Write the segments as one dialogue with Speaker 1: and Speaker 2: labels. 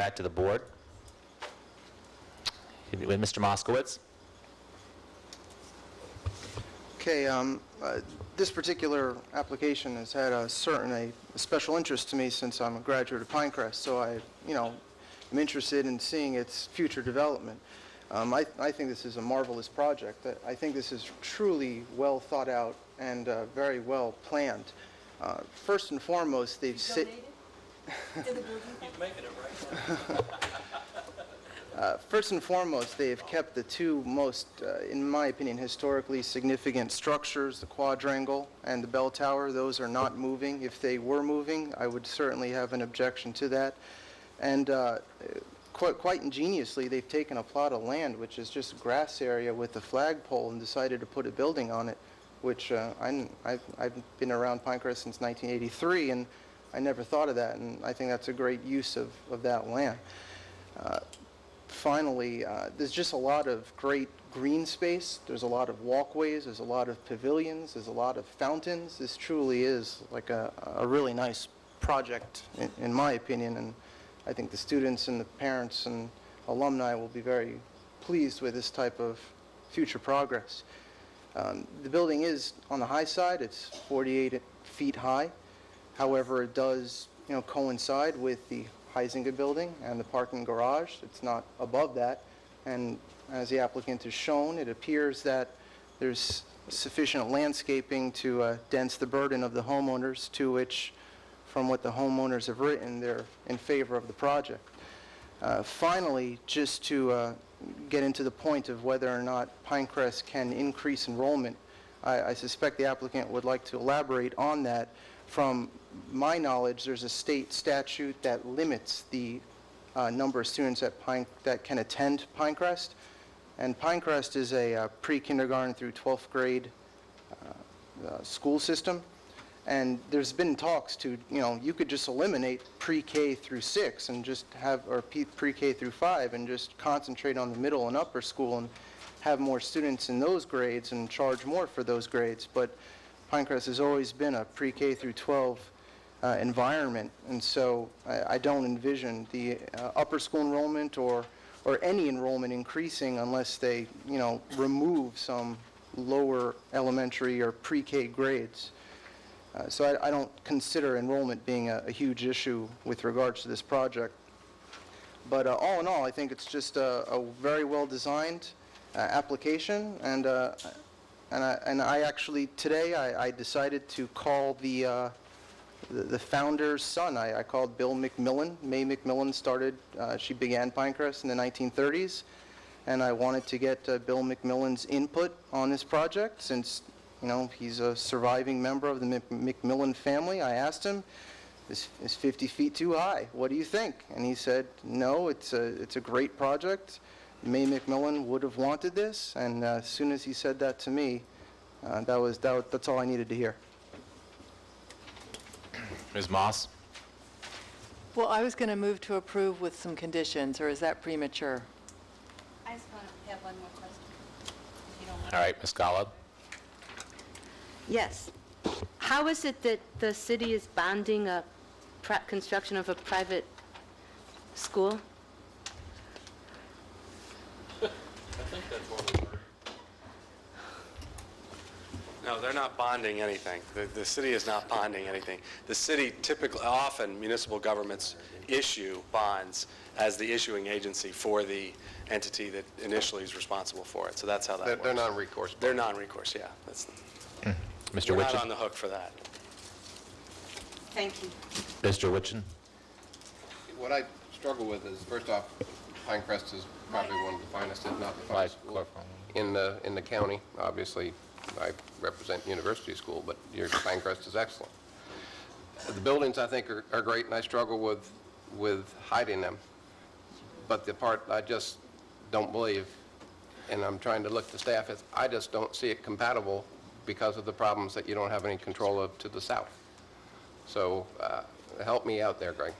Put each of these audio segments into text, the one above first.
Speaker 1: back to the board. With Mr. Moskowitz.
Speaker 2: Okay, this particular application has had a special interest to me since I'm a graduate of Pinecrest, so I'm interested in seeing its future development. I think this is a marvelous project. I think this is truly well thought out and very well planned. First and foremost, they've First and foremost, they have kept the two most, in my opinion, historically significant structures, the quadrangle and the bell tower. Those are not moving. If they were moving, I would certainly have an objection to that. And quite ingeniously, they've taken a plot of land, which is just a grass area with a flagpole, and decided to put a building on it, which I've been around Pinecrest since 1983, and I never thought of that, and I think that's a great use of that land. Finally, there's just a lot of great green space. There's a lot of walkways. There's a lot of pavilions. There's a lot of fountains. This truly is like a really nice project, in my opinion, and I think the students and the parents and alumni will be very pleased with this type of future progress. The building is on the high side. It's 48 feet high. However, it does coincide with the Heisinger building and the parking garage. It's not above that, and as the applicant has shown, it appears that there's sufficient landscaping to dense the burden of the homeowners, to which, from what the homeowners have written, they're in favor of the project. Finally, just to get into the point of whether or not Pinecrest can increase enrollment, I suspect the applicant would like to elaborate on that. From my knowledge, there's a state statute that limits the number of students that can attend Pinecrest, and Pinecrest is a pre-kindergarten through 12th grade school system, and there's been talks to, you could just eliminate pre-K through 6 and just have, or pre-K through 5, and just concentrate on the middle and upper school and have more students in those grades and charge more for those grades. But Pinecrest has always been a pre-K through 12 environment, and so I don't envision the upper school enrollment or any enrollment increasing unless they, remove some lower elementary or pre-K grades. So I don't consider enrollment being a huge issue with regards to this project. But all in all, I think it's just a very well-designed application, and I actually today I decided to call the founder's son. I called Bill McMillan. May McMillan started. She began Pinecrest in the 1930s, and I wanted to get Bill McMillan's input on this project since he's a surviving member of the McMillan family. I asked him, "Is 50 feet too high? What do you think?" And he said, "No, it's a great project. May McMillan would have wanted this," and as soon as he said that to me, that's all I needed to hear.
Speaker 1: Ms. Moss.
Speaker 3: Well, I was going to move to approve with some conditions, or is that premature?
Speaker 4: I just want to have one more question, if you don't mind.
Speaker 1: All right, Ms. Golub.
Speaker 4: Yes. How is it that the city is bonding a construction of a private school?
Speaker 5: I think that's what we heard. No, they're not bonding anything. The city is not bonding anything. The city typically, often municipal governments issue bonds as the issuing agency for the entity that initially is responsible for it. So that's how that works.
Speaker 6: They're non-recourse.
Speaker 5: They're non-recourse, yeah.
Speaker 1: Mr.
Speaker 5: We're not
Speaker 1: Witchen.
Speaker 5: on the hook for that.
Speaker 4: Thank you.
Speaker 1: Mr. Witchen.
Speaker 6: What I struggle with is, first off, Pinecrest is probably one of the finest, if not the finest school in the county. Obviously, I represent University School, but your Pinecrest is excellent. The buildings, I think, are great, and I struggle with hiding them. But the part I just don't believe, and I'm trying to look to staff, is I just don't see it compatible because of the problems that you don't have any control of to the south. So help me out there, Greg.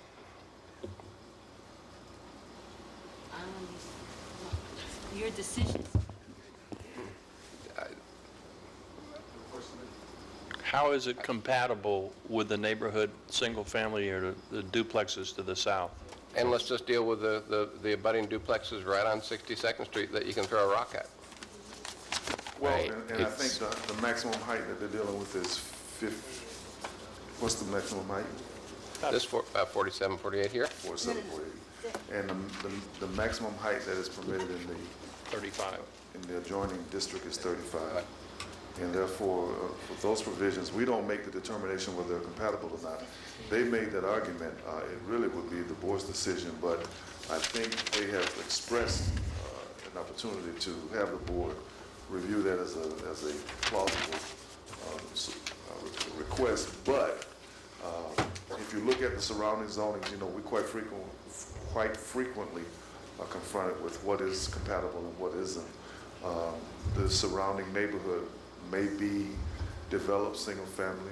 Speaker 4: Your decision.
Speaker 7: How is it compatible with the neighborhood single-family or the duplexes to the south?
Speaker 6: And let's just deal with the abutting duplexes right on 62nd Street that you can throw a rock at.
Speaker 7: Well,
Speaker 1: Right.
Speaker 7: and I think the maximum height that they're dealing with is 50, what's the maximum height?
Speaker 6: This 47, 48 here?
Speaker 7: 47, 48. And the maximum height that is permitted in
Speaker 6: 35.
Speaker 7: the adjoining district is 35. And therefore, for those provisions, we don't make the determination whether they're compatible or not. They made that argument. It really would be the board's decision, but I think they have expressed an opportunity to have the board review that as a plausible request. But if you look at the surrounding zonings, you know, we quite frequently are confronted with what is compatible and what isn't. The surrounding neighborhood may be developed single family.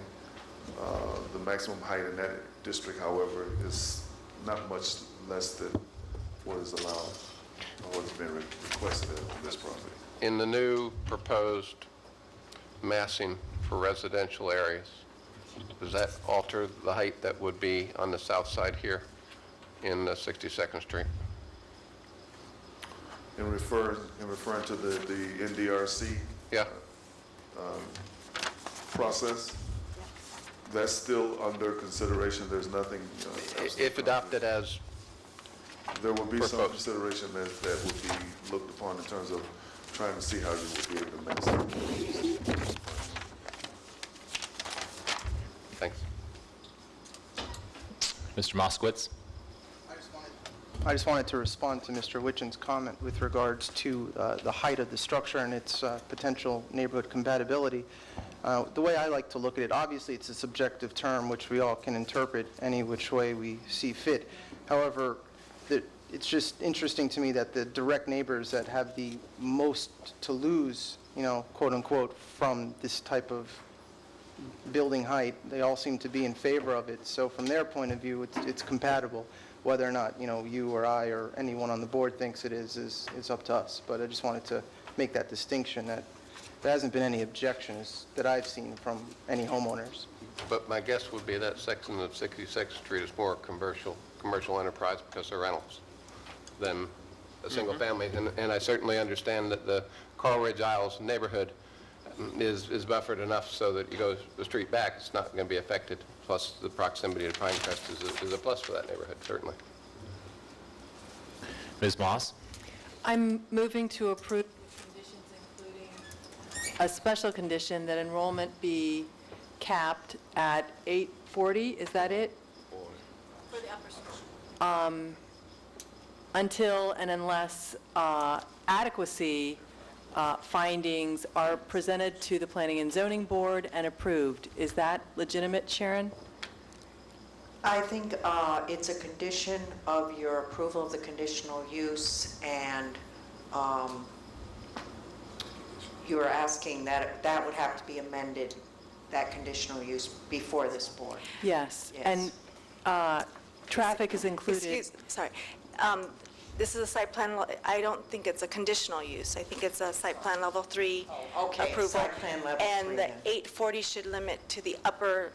Speaker 7: The maximum height in that district, however, is not much less than what is allowed or what has been requested on this property.
Speaker 6: In the new proposed massing for residential areas, does that alter the height that would be on the south side here in 62nd Street?
Speaker 7: In referring to the NDRC
Speaker 6: Yeah.
Speaker 7: process, that's still under consideration. There's nothing.
Speaker 6: If adopted as
Speaker 7: There will be some
Speaker 6: proposed.
Speaker 7: consideration that would be looked upon in terms of trying to see how you would be able to maximize.
Speaker 6: Thanks.
Speaker 1: Mr. Moskowitz?
Speaker 2: I just wanted to respond to Mr. Witchen's comment with regards to the height of the structure and its potential neighborhood compatibility. The way I like to look at it, obviously it's a subjective term which we all can interpret any which way we see fit. However, it's just interesting to me that the direct neighbors that have the most to lose, you know, quote unquote, from this type of building height, they all seem to be in favor of it. So from their point of view, it's compatible. Whether or not, you know, you or I or anyone on the board thinks it is up to us. But I just wanted to make that distinction that there hasn't been any objections that I've seen from any homeowners.
Speaker 6: But my guess would be that section of 62nd Street is more commercial enterprise because they're rentals than a single family. And I certainly understand that the Coral Ridge Isles neighborhood is buffered enough so that you go the street back, it's not going to be affected. Plus, the proximity to Pinecrest is a plus for that neighborhood, certainly.
Speaker 1: Ms. Moss?
Speaker 3: I'm moving to approve conditions including a special condition that enrollment be capped at 840, is that it?
Speaker 4: For the upper school.
Speaker 3: Until and unless adequacy findings are presented to the Planning and Zoning Board and approved. Is that legitimate, Sharon?
Speaker 8: I think it's a condition of your approval of the conditional use, and you're asking that that would have to be amended, that conditional use, before this board.
Speaker 3: Yes.
Speaker 8: Yes.
Speaker 3: And traffic is included.
Speaker 9: Sorry. This is a site plan, I don't think it's a conditional use. I think it's a site plan level 3
Speaker 8: Okay,
Speaker 9: approval.
Speaker 8: site plan level 3
Speaker 9: And the
Speaker 8: then.
Speaker 9: 840 should limit to the upper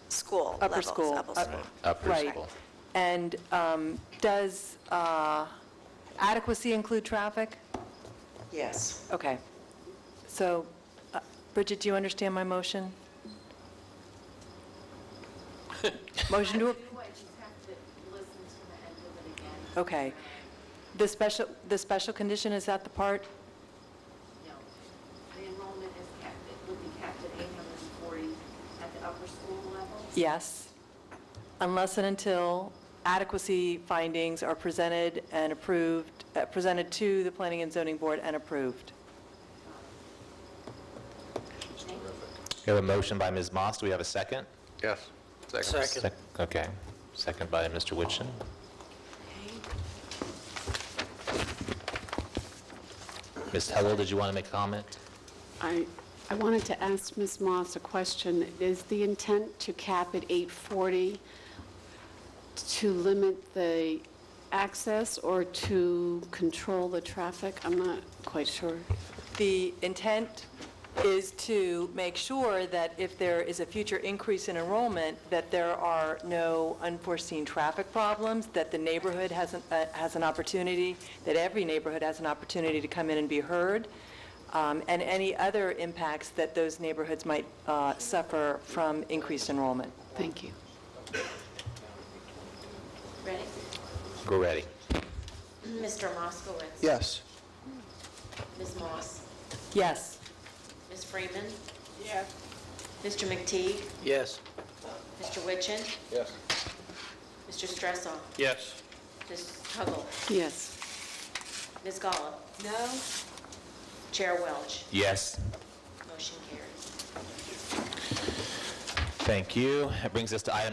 Speaker 9: school
Speaker 3: Upper
Speaker 9: levels,
Speaker 3: school.
Speaker 9: upper school.
Speaker 1: Upper
Speaker 3: Right.
Speaker 1: school.
Speaker 3: And does adequacy include traffic?
Speaker 8: Yes.
Speaker 3: Okay. So, Bridget, do you understand my motion? Motion to, okay. The special condition, is that the part?
Speaker 10: No, the enrollment is capped, it would be capped at 840 at the upper school level.
Speaker 3: Yes. Unless and until adequacy findings are presented and approved, presented to the Planning and Zoning Board and approved.
Speaker 1: We have a motion by Ms. Moss. Do we have a second?
Speaker 6: Yes. Second.
Speaker 1: Okay. Second by Mr. Witchen. Ms. Howell, did you want to make a comment?
Speaker 11: I wanted to ask Ms. Moss a question. Is the intent to cap at 840 to limit the access or to control the traffic? I'm not quite sure.
Speaker 3: The intent is to make sure that if there is a future increase in enrollment, that there are no unforeseen traffic problems, that the neighborhood has an opportunity, that every neighborhood has an opportunity to come in and be heard, and any other impacts that those neighborhoods might suffer from increased enrollment.
Speaker 11: Thank you.
Speaker 10: Ready?
Speaker 1: Go ready.
Speaker 10: Mr. Moskowitz.
Speaker 2: Yes.
Speaker 10: Ms. Moss.
Speaker 3: Yes.
Speaker 10: Ms. Freeman. Yes. Mr. McTeague.
Speaker 6: Yes.
Speaker 10: Mr. Witchin.
Speaker 6: Yes.
Speaker 10: Mr. Stressoff.
Speaker 6: Yes.
Speaker 10: Ms. Huggle.
Speaker 11: Yes.
Speaker 10: Ms. Gollop. No. Chair Welch.
Speaker 1: Yes.
Speaker 10: Motion carries.
Speaker 1: Thank you. That brings us to item